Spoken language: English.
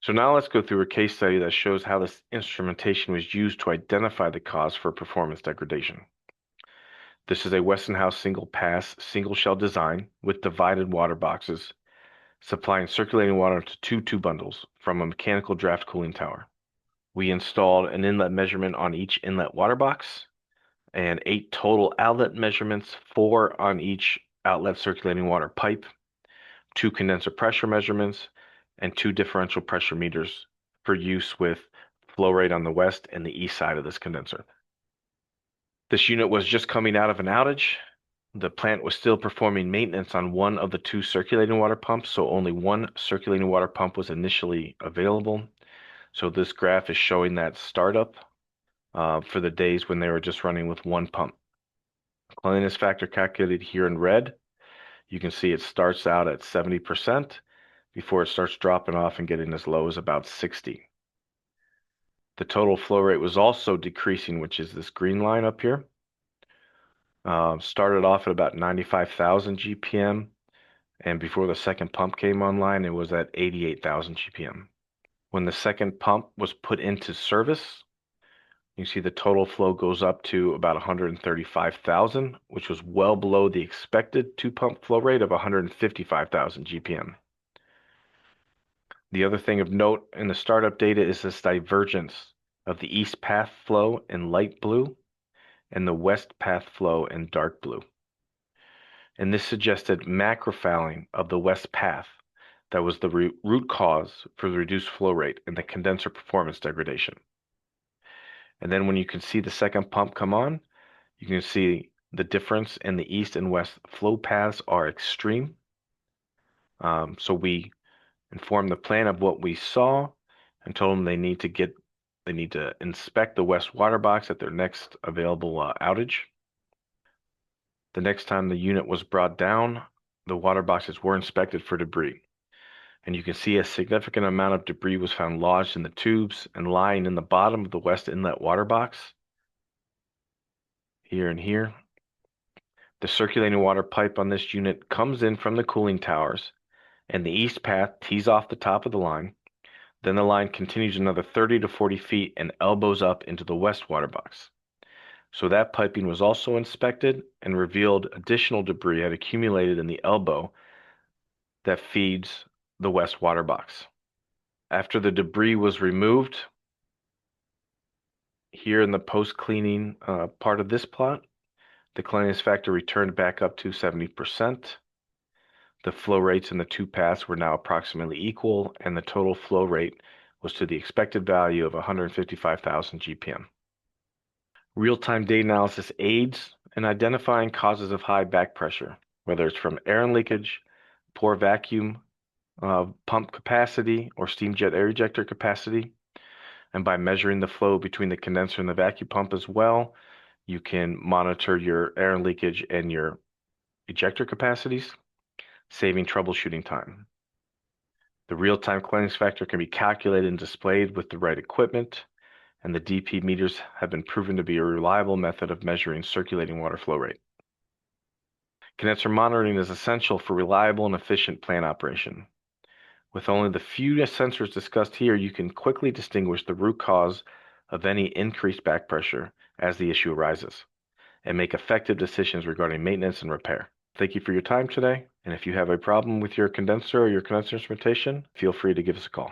So now let's go through a case study that shows how this instrumentation was used to identify the cause for performance degradation. This is a Westinghouse single pass, single shell design with divided water boxes, supplying circulating water to two tube bundles from a mechanical draft cooling tower. We installed an inlet measurement on each inlet water box and 8 total outlet measurements, 4 on each outlet circulating water pipe, 2 condenser pressure measurements, and 2 differential pressure meters for use with flow rate on the west and the east side of this condenser. This unit was just coming out of an outage. The plant was still performing maintenance on one of the 2 circulating water pumps, so only one circulating water pump was initially available. So this graph is showing that startup for the days when they were just running with one pump. Cleanliness factor calculated here in red. You can see it starts out at 70% before it starts dropping off and getting as low as about 60. The total flow rate was also decreasing, which is this green line up here. Started off at about 95,000 GPM, and before the second pump came online, it was at 88,000 GPM. When the second pump was put into service, you see the total flow goes up to about 135,000, which was well below the expected 2-pump flow rate of 155,000 GPM. The other thing of note in the startup data is this divergence of the east path flow in light blue and the west path flow in dark blue. And this suggested macrofouling of the west path that was the root cause for the reduced flow rate and the condenser performance degradation. And then when you can see the second pump come on, you can see the difference in the east and west flow paths are extreme. So we informed the plant of what we saw and told them they need to inspect the west water box at their next available outage. The next time the unit was brought down, the water boxes were inspected for debris. And you can see a significant amount of debris was found lodged in the tubes and lying in the bottom of the west inlet water box. Here and here. The circulating water pipe on this unit comes in from the cooling towers, and the east path tees off the top of the line. Then the line continues another 30 to 40 feet and elbows up into the west water box. So that piping was also inspected and revealed additional debris had accumulated in the elbow that feeds the west water box. After the debris was removed, here in the post-cleaning part of this plot, the cleanliness factor returned back up to 70%. The flow rates in the 2 paths were now approximately equal, and the total flow rate was to the expected value of 155,000 GPM. Real-time data analysis aids in identifying causes of high back pressure, whether it's from air leakage, poor vacuum pump capacity, or steam jet air ejector capacity. And by measuring the flow between the condenser and the vacuum pump as well, you can monitor your air leakage and your ejector capacities, saving troubleshooting time. The real-time cleanliness factor can be calculated and displayed with the right equipment, and the DP meters have been proven to be a reliable method of measuring circulating water flow rate. Condenser monitoring is essential for reliable and efficient plant operation. With only the few sensors discussed here, you can quickly distinguish the root cause of any increased back pressure as the issue arises, and make effective decisions regarding maintenance and repair. Thank you for your time today, and if you have a problem with your condenser or your condenser instrumentation, feel free to give us a call.